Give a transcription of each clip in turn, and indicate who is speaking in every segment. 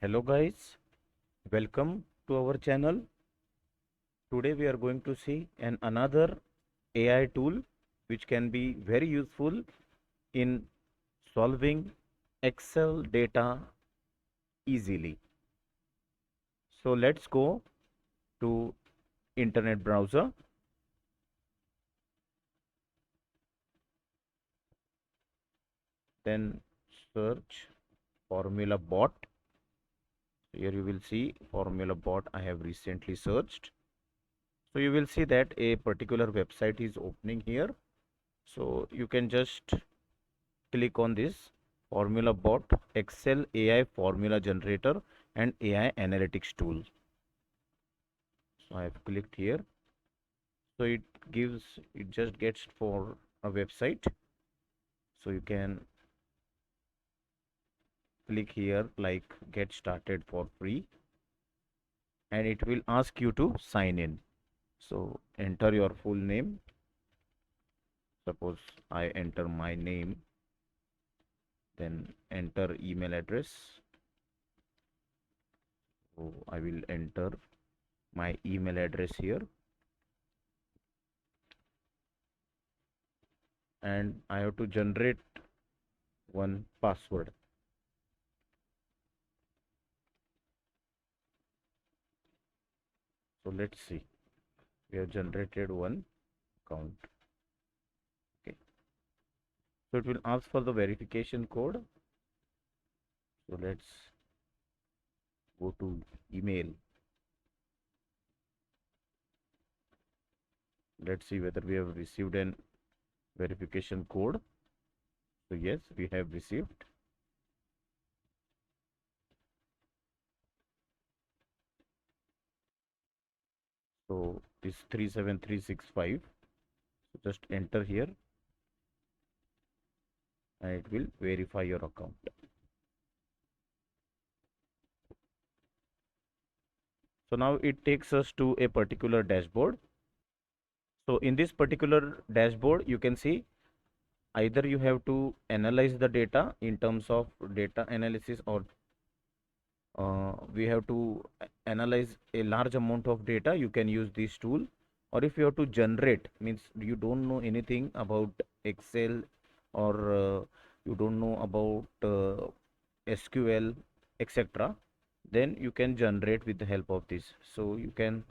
Speaker 1: Hello guys, welcome to our channel. Today we are going to see another AI tool which can be very useful in solving Excel data easily. So let's go to internet browser, then search formula bot. Here you will see formula bot I have recently searched. So you will see that a particular website is opening here. So you can just click on this formula bot Excel AI formula generator and AI analytics tool. So I have clicked here. So it just gets for a website. So you can click here like get started for free and it will ask you to sign in. So enter your full name. Suppose I enter my name, then enter email address. So I will enter my email address here and I have to generate one password. So let's see. We have generated one account. Okay. So it will ask for the verification code. So let's go to email. Let's see whether we have received an verification code. So yes, we have received. So this 37365. So just enter here and it will verify your account. So now it takes us to a particular dashboard. So in this particular dashboard, you can see either you have to analyze the data in terms of data analysis, or we have to analyze a large amount of data. You can use this tool. Or if you have to generate, means you don't know anything about Excel, or you don't know about SQL, etc., then you can generate with the help of this. So you can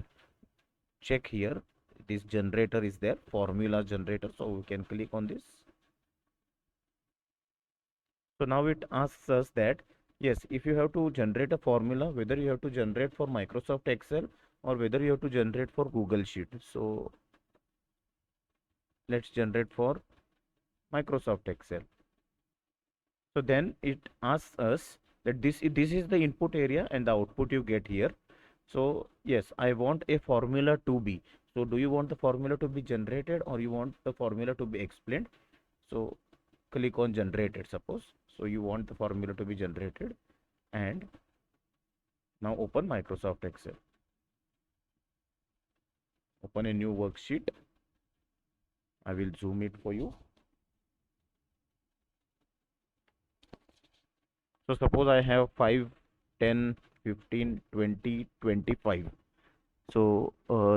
Speaker 1: check here, this generator is there, formula generator. So we can click on this. So now it asks us that yes, if you have to generate a formula, whether you have to generate for Microsoft Excel or whether you have to generate for Google Sheet. So let's generate for Microsoft Excel. So then it asks us that this is the input area and the output you get here. So yes, I want a formula to be. So do you want the formula to be generated or you want the formula to be explained? So click on generated, suppose. So you want the formula to be generated, and now open Microsoft Excel. Open a new worksheet. I will zoom it for you. So suppose I have 5, 10, 15, 20, 25. So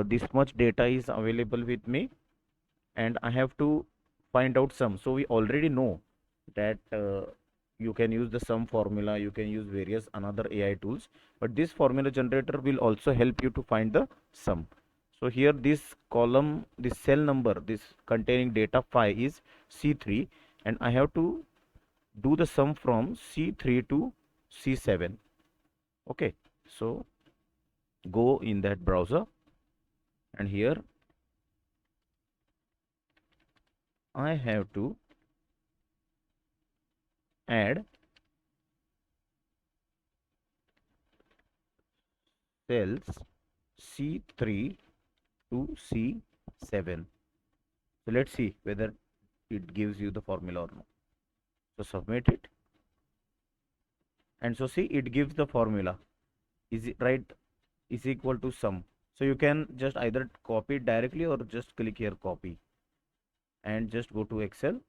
Speaker 1: this much data is available with me and I have to find out sum. So we already know that you can use the sum formula, you can use various another AI tools, but this formula generator will also help you to find the sum. So here this column, this cell number, this containing data 5 is C3 and I have to do the sum from C3 to C7. Okay, so go in that browser and here I have to add cells C3 to C7. So let's see whether it gives you the formula or not. So submit it. And so see, it gives the formula. Is it right? Is equal to sum. So you can just either copy it directly or just click here copy and just go to Excel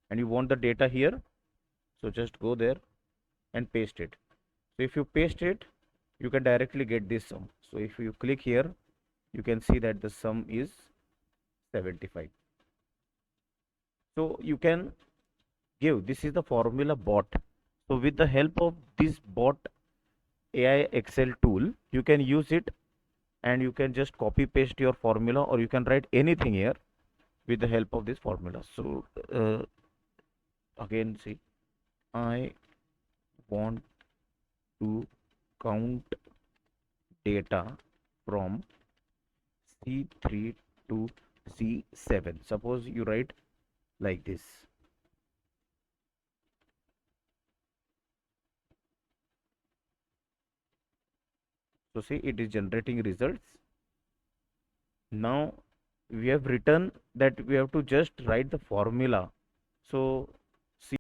Speaker 1: and you want the data here. So just go there and paste it. So if you paste it, you can directly get this sum. So if you click here, you can see that the sum is 75. So you can give, this is the formula bot. So with the help of this bot AI Excel tool, you can use it and you can just copy paste your formula, or you can write anything here with the help of this formula. So again, see, I want to count data from C3 to C7. Suppose you write like this. So see, it is generating results. Now we have written that we have to just write the formula. So see,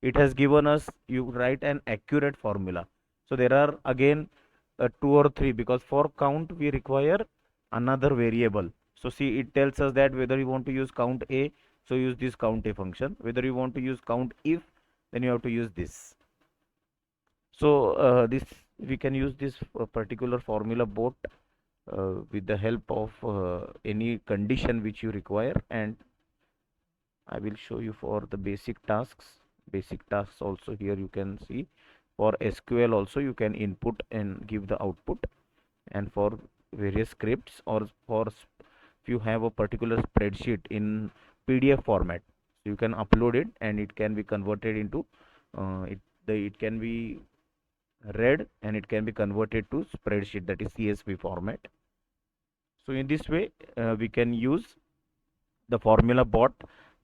Speaker 1: it has given us, you write an accurate formula. So there are again two or three, because for count we require another variable. So see, it tells us that whether you want to use count a, so use this count a function. Whether you want to use count if, then you have to use this. So this, we can use this particular formula both with the help of any condition which you require, and I will show you for the basic tasks. Basic tasks also here you can see. For SQL also you can input and give the output, and for various scripts, or for if you have a particular spreadsheet in PDF format, so you can upload it and it can be converted into it can be read and it can be converted to spreadsheet, that is CSV format. So in this way we can use the formula bot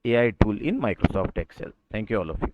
Speaker 1: AI tool in Microsoft Excel. Thank you all of you.